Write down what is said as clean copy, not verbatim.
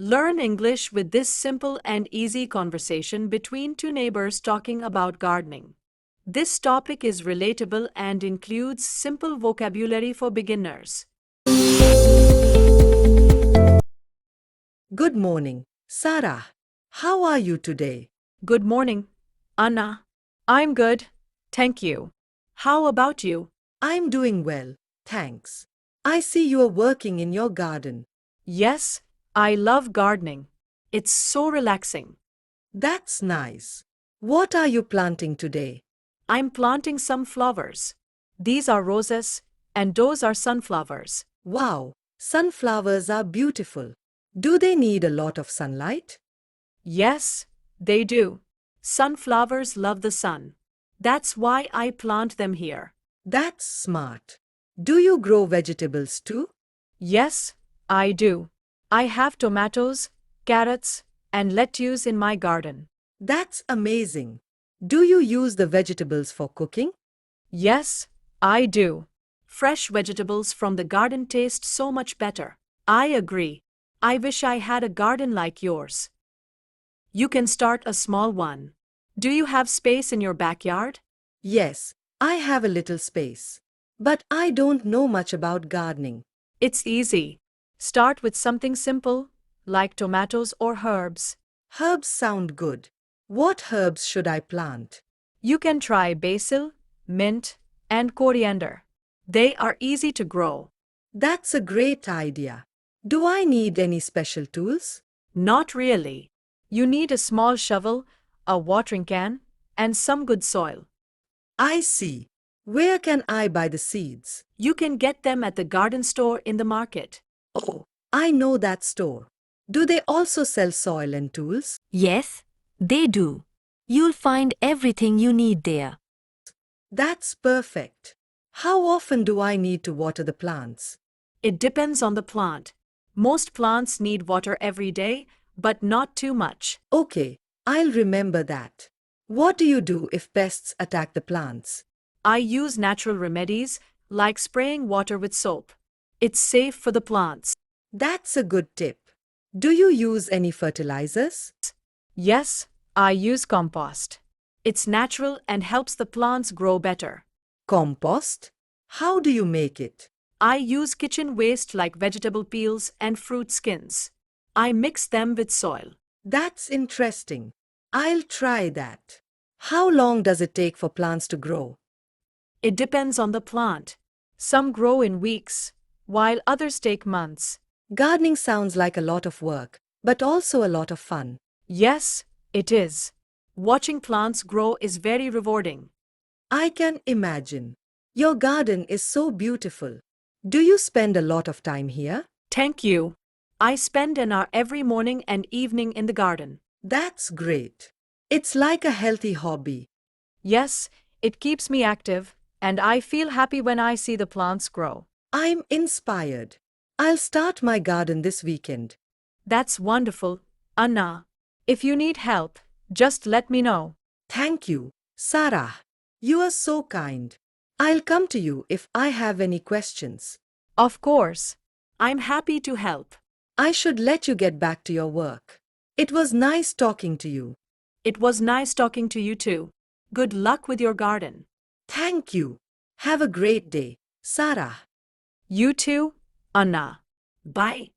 Learn English with this simple and easy conversation between two neighbors talking about gardening. This topic is relatable and includes simple vocabulary for beginners. Good morning, Sarah. How are you today? Good morning, Anna. I'm good, thank you. How about you? I'm doing well, thanks. I see you are working in your garden. Yes, I love gardening. It's so relaxing. That's nice. What are you planting today? I'm planting some flowers. These are roses, and those are sunflowers. Wow, sunflowers are beautiful. Do they need a lot of sunlight? Yes, they do. Sunflowers love the sun. That's why I plant them here. That's smart. Do you grow vegetables too? Yes, I do. I have tomatoes, carrots, and lettuce in my garden. That's amazing. Do you use the vegetables for cooking? Yes, I do. Fresh vegetables from the garden taste so much better. I agree. I wish I had a garden like yours. You can start a small one. Do you have space in your backyard? Yes, I have a little space. But I don't know much about gardening. It's easy. Start with something simple, like tomatoes or herbs. Herbs sound good. What herbs should I plant? You can try basil, mint, and coriander. They are easy to grow. That's a great idea. Do I need any special tools? Not really. You need a small shovel, a watering can, and some good soil. I see. Where can I buy the seeds? You can get them at the garden store in the market. Oh, I know that store. Do they also sell soil and tools? Yes, they do. You'll find everything you need there. That's perfect. How often do I need to water the plants? It depends on the plant. Most plants need water every day, but not too much. Okay, I'll remember that. What do you do if pests attack the plants? I use natural remedies, like spraying water with soap. It's safe for the plants. That's a good tip. Do you use any fertilizers? Yes, I use compost. It's natural and helps the plants grow better. Compost? How do you make it? I use kitchen waste like vegetable peels and fruit skins. I mix them with soil. That's interesting. I'll try that. How long does it take for plants to grow? It depends on the plant. Some grow in weeks, while others take months. Gardening sounds like a lot of work, but also a lot of fun. Yes, it is. Watching plants grow is very rewarding. I can imagine. Your garden is so beautiful. Do you spend a lot of time here? Thank you. I spend an hour every morning and evening in the garden. That's great. It's like a healthy hobby. Yes, it keeps me active, and I feel happy when I see the plants grow. I'm inspired. I'll start my garden this weekend. That's wonderful, Anna. If you need help, just let me know. Thank you, Sarah. You are so kind. I'll come to you if I have any questions. Of course. I'm happy to help. I should let you get back to your work. It was nice talking to you. It was nice talking to you too. Good luck with your garden. Thank you. Have a great day, Sarah. You too, Anna. Bye.